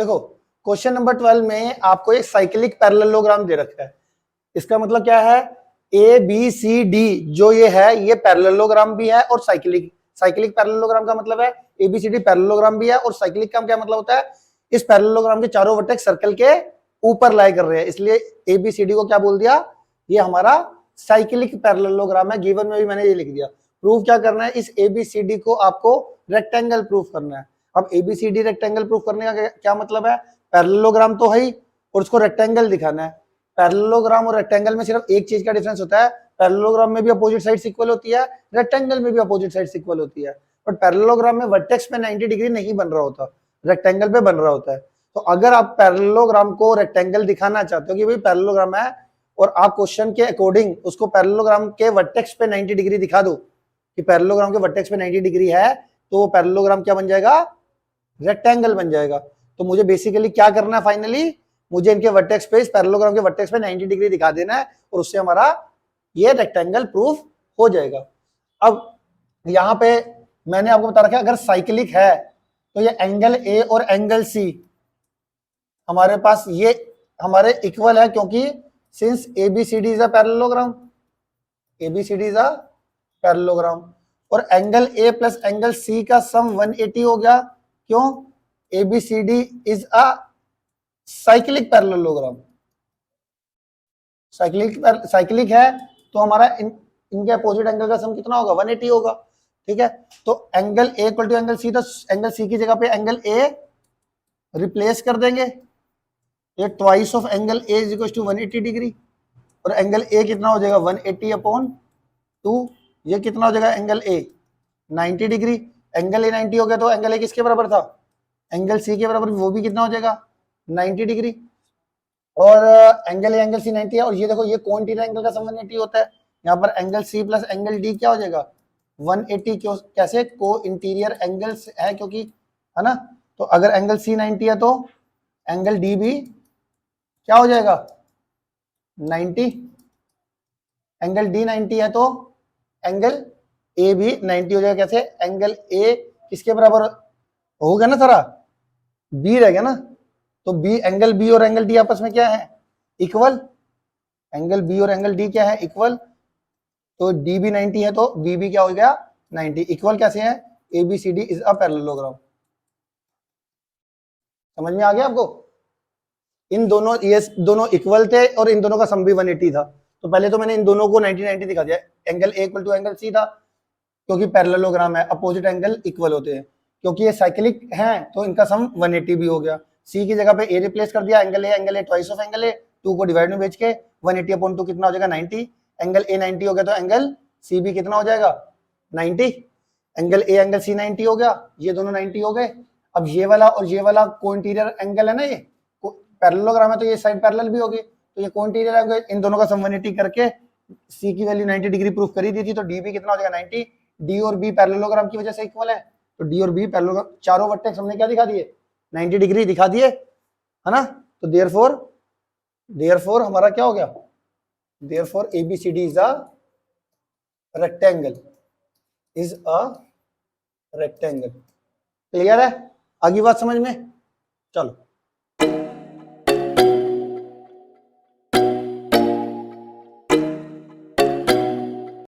देखो question number 12 में आपको एक साइक्लिक पैरेललोग्राम दे रखा है। इसका मतलब क्या है, ए बी सी डी जो ये है ये पैरेललोग्राम भी है और साइक्लिक पैरेललोग्राम का मतलब है A B C D parallelogram भी है, और साइक्लिक का क्या मतलब होता है, इस पैरेललोग्राम के चारों वर्टेक्स सर्कल के ऊपर लाई कर रहे हैं, इसलिए ए बी सी डी को क्या बोल दिया, ये हमारा साइक्लिक पैरेललोग्राम है। गिवन में भी मैंने ये लिख दिया। प्रूफ क्या करना है, इस ए बी सी डी को आपको रेक्टेंगल प्रूफ करना है। अब A B C D rectangle proof करने का क्या मतलब है, पैरेललोग्राम तो है ही और उसको रेक्टेंगल दिखाना है। पैरेललोग्राम और रेक्टेंगल में सिर्फ एक चीज का डिफरेंस होता है, पैरेललोग्राम में भी अपोजिट साइड्स इक्वल होती है, रेक्टेंगल में भी अपोजिट साइड्स इक्वल होती है, बट पैरेललोग्राम में वर्टेक्स पे 90 डिग्री नहीं बन रहा होता, रेक्टेंगल पे बन रहा होता है। तो अगर आप पैरेललोग्राम को रेक्टेंगल दिखाना चाहते हो कि भाई पैरेललोग्राम है और आप क्वेश्चन के अकॉर्डिंग उसको पैरेललोग्राम के वर्टेक्स पे 90 डिग्री दिखा दो कि पैरेललोग्राम के वर्टेक्स पे 90 डिग्री है, तो वो पैरेललोग्राम क्या बन जाएगा, रेक्टेंगल बन जाएगा। तो मुझे बेसिकली क्या करना है, फाइनली मुझे इनके वर्टेक्स पे, इस पैरेललोग्राम के वर्टेक्स पे 90 डिग्री दिखा देना है और उससे हमारा ये रेक्टेंगल प्रूफ हो जाएगा। अब यहां पे मैंने आपको बता रखा है अगर साइक्लिक है तो ये एंगल ए और एंगल सी हमारे पास ये हमारे इक्वल है, क्योंकि since ABCD is a parallelogram, ABCD is a parallelogram, और angle A plus angle C का सम 180 हो गया। क्यों, ABCD is a cyclic parallelogram, cyclic है तो हमारा इनके अपोजिट एंगल का सम कितना होगा, 180 होगा। ठीक है, तो angle A equal to angle C, तो एंगल सी की जगह पे एंगल ए रिप्लेस कर देंगे, ये twice of angle A is equal to 180 degree, और एंगल ए कितना हो जाएगा 180 अपॉन 2, ये कितना हो जाएगा angle A 90 degree. Angle A 90 हो गया तो एंगल ए किसके बराबर था, एंगल सी के बराबर, वो भी कितना हो जाएगा 90 डिग्री, और एंगल ए एंगल सी 90 है, और ये देखो ये को इंटीरियर एंगल का सम 180 होता है। यहाँ पर angle C plus angle D क्या हो जाएगा 180, क्यों, कैसे, को इंटीरियर एंगल्स है क्योंकि, है ना। तो अगर एंगल सी 90 है तो एंगल डी भी क्या हो जाएगा 90, एंगल डी 90 है तो एंगल ए भी 90 हो जाएगा। कैसे, एंगल ए किसके बराबर हो गया ना, सारा बी रह गया ना, तो बी, एंगल बी और एंगल डी आपस में क्या है, इक्वल, एंगल बी और एंगल डी क्या है, इक्वल, तो डी भी 90 है तो बी भी क्या हो गया 90, इक्वल कैसे है, ABCD इज अ पैरेललोग्राम। समझ में आ गया आपको, इन दोनों, ये दोनों इक्वल थे और इन दोनों का सम भी 180 था, तो पहले तो मैंने इन दोनों को 90-90 दिखा दिया। Angle A equal to angle C था क्योंकि पैरेललोग्राम है, अपोजिट एंगल इक्वल होते हैं, क्योंकि ये साइक्लिक हैं तो इनका सम 180 भी हो गया। सी की जगह पे ए रिप्लेस कर दिया, angle A twice of angle ए, 2 को डिवाइड में भेज के 180 अपॉन 2 कितना हो जाएगा 90, एंगल ए 90 हो गया तो एंगल सी भी कितना हो जाएगा 90, एंगल ए एंगल सी 90 हो गया, ये दोनों 90 हो गए। अब ये वाला और ये वाला को इंटीरियर एंगल है ना, ये पैरेललोग्राम है तो ये साइड पैरेलल भी होगी, तो ये को इंटीरियर एंगल, इन दोनों का सम 180 करके सी की वैल्यू 90 डिग्री प्रूफ करी दी थी, तो डी भी कितना हो जाएगा 90, डी और बी पैरेललोग्राम की वजह से इक्वल है, तो डी और बी पैरेललोग्राम, चारों वर्टेक्स हमने क्या दिखा दिए 90 डिग्री दिखा दिए, है ना। तो देयरफॉर हमारा क्या हो गया, therefore ABCD is a rectangle, clear है, आगे बात समझ में, चलो।